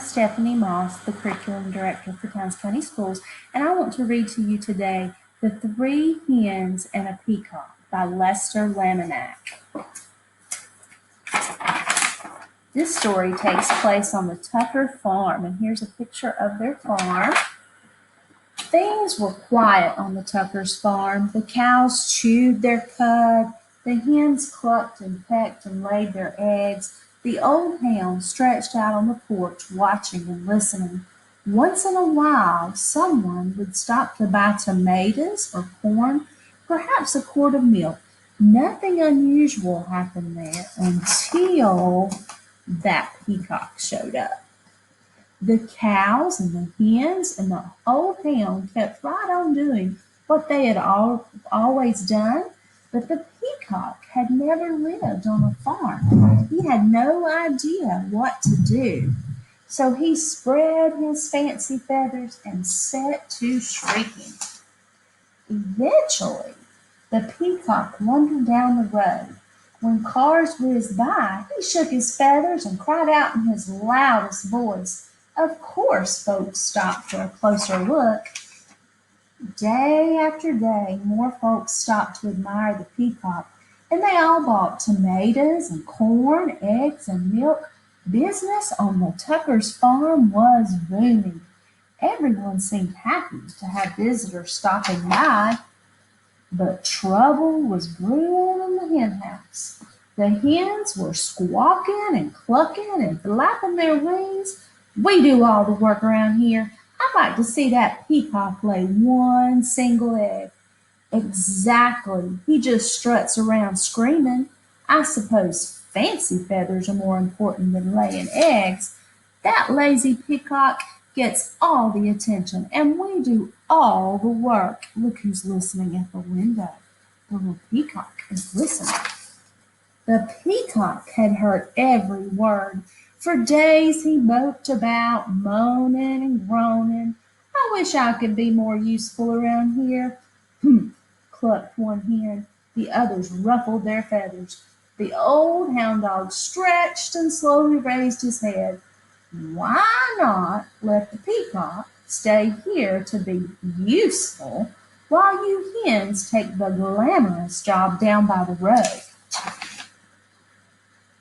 Stephanie Moss, the Curriculum Director for Towns County Schools, and I want to read to you today The Three Hens and a Peacock by Lester Laminack. This story takes place on the Tucker farm, and here's a picture of their farm. Things were quiet on the Tucker's farm. The cows chewed their cud, the hens clucked and pecked and laid their eggs. The old hound stretched out on the porch, watching and listening. Once in a while, someone would stop to buy tomatoes or corn, perhaps a quart of milk. Nothing unusual happened there until that peacock showed up. The cows and the hens and the old hound kept right on doing what they had always done, but the peacock had never lived on a farm. He had no idea what to do. So he spread his fancy feathers and set to shrieking. Eventually, the peacock wandered down the road. When cars whizzed by, he shook his feathers and cried out in his loudest voice. Of course, folks stopped for a closer look. Day after day, more folks stopped to admire the peacock, and they all bought tomatoes and corn, eggs and milk. Business on the Tucker's farm was booming. Everyone seemed happy to have visitors stopping by, but trouble was brewing in the hen house. The hens were squawking and clucking and flapping their wings. We do all the work around here. I'd like to see that peacock lay one single egg. Exactly. He just struts around screaming. I suppose fancy feathers are more important than laying eggs. That lazy peacock gets all the attention, and we do all the work. Look who's listening at the window. The little peacock is listening. The peacock had heard every word. For days he moped about, moaning and groaning. I wish I could be more useful around here. Humph, clucked one hen. The others ruffled their feathers. The old hound dog stretched and slowly raised his head. Why not let the peacock stay here to be useful while you hens take the glamorous job down by the road?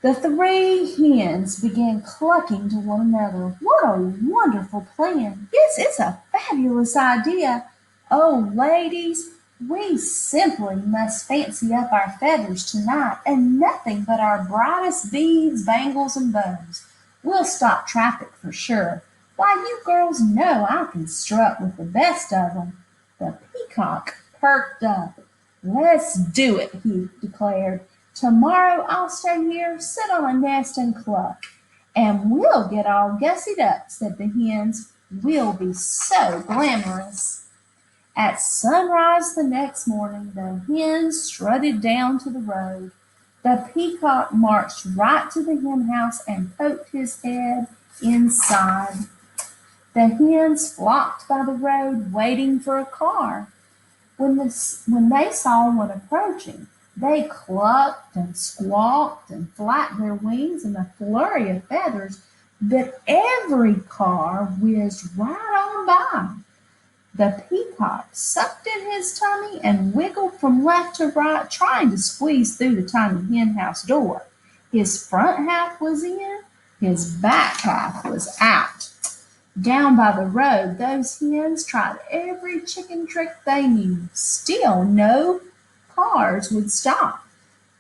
The three hens began clucking to one another. What a wonderful plan! Yes, it's a fabulous idea. Oh, ladies, we simply must fancy up our feathers tonight, and nothing but our brightest beads, bangles, and bows. We'll stop traffic for sure. Why, you girls know I can strut with the best of them. The peacock perked up. Let's do it, he declared. Tomorrow I'll stay here, sit on a nest and cluck. And we'll get all gussied up, said the hens. We'll be so glamorous. At sunrise the next morning, the hens strutted down to the road. The peacock marched right to the hen house and poked his head inside. The hens flocked by the road, waiting for a car. When they saw one approaching, they clucked and squawked and flapped their wings in a flurry of feathers, but every car whizzed right on by. The peacock sucked in his tummy and wiggled from left to right, trying to squeeze through the tiny hen house door. His front half was in, his back half was out. Down by the road, those hens tried every chicken trick they knew. Still, no cars would stop.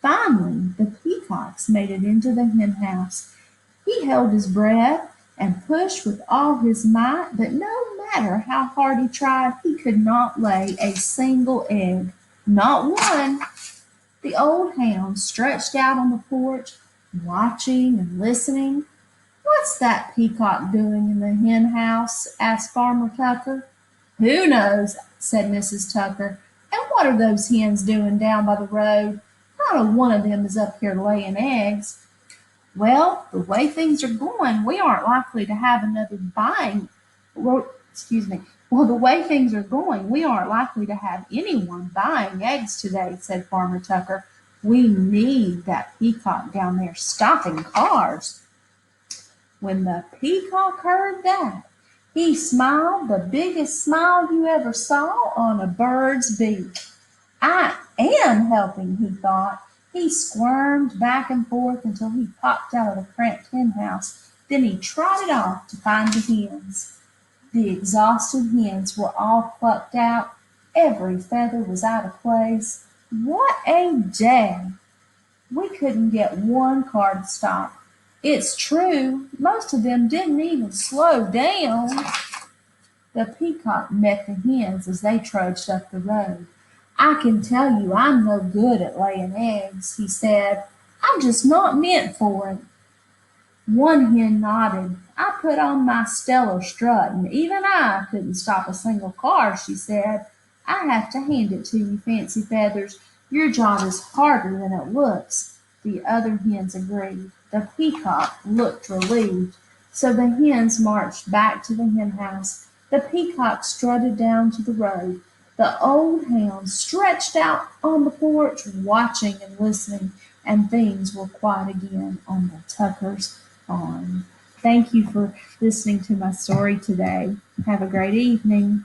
Finally, the peacocks made it into the hen house. He held his breath and pushed with all his might, but no matter how hard he tried, he could not lay a single egg. Not one. The old hound stretched out on the porch, watching and listening. What's that peacock doing in the hen house? Asked Farmer Tucker. Who knows, said Mrs. Tucker. And what are those hens doing down by the road? Not a one of them is up here laying eggs. Well, the way things are going, we aren't likely to have another well, the way things are going, we aren't likely to have anyone buying eggs today, said Farmer Tucker. We need that peacock down there stopping cars. When the peacock heard that, he smiled the biggest smile you ever saw on a bird's beak. I am helping, he thought. He squirmed back and forth until he popped out of the cramped hen house. Then he trotted off to find the hens. The exhausted hens were all plucked out. Every feather was out of place. What a day! We couldn't get one car to stop. It's true, most of them didn't even slow down. The peacock met the hens as they trudged up the road. I can tell you I'm no good at laying eggs, he said. I'm just not meant for it. One hen nodded. I put on my stellar strut, and even I couldn't stop a single car, she said. I have to hand it to you, Fancy Feathers. Your job is harder than it looks. The other hens agreed. The peacock looked relieved. So the hens marched back to the hen house. The peacock strutted down to the road. The old hound stretched out on the porch, watching and listening, and things were quiet again on the Tuckers' farm. Thank you for listening to my story today. Have a great evening.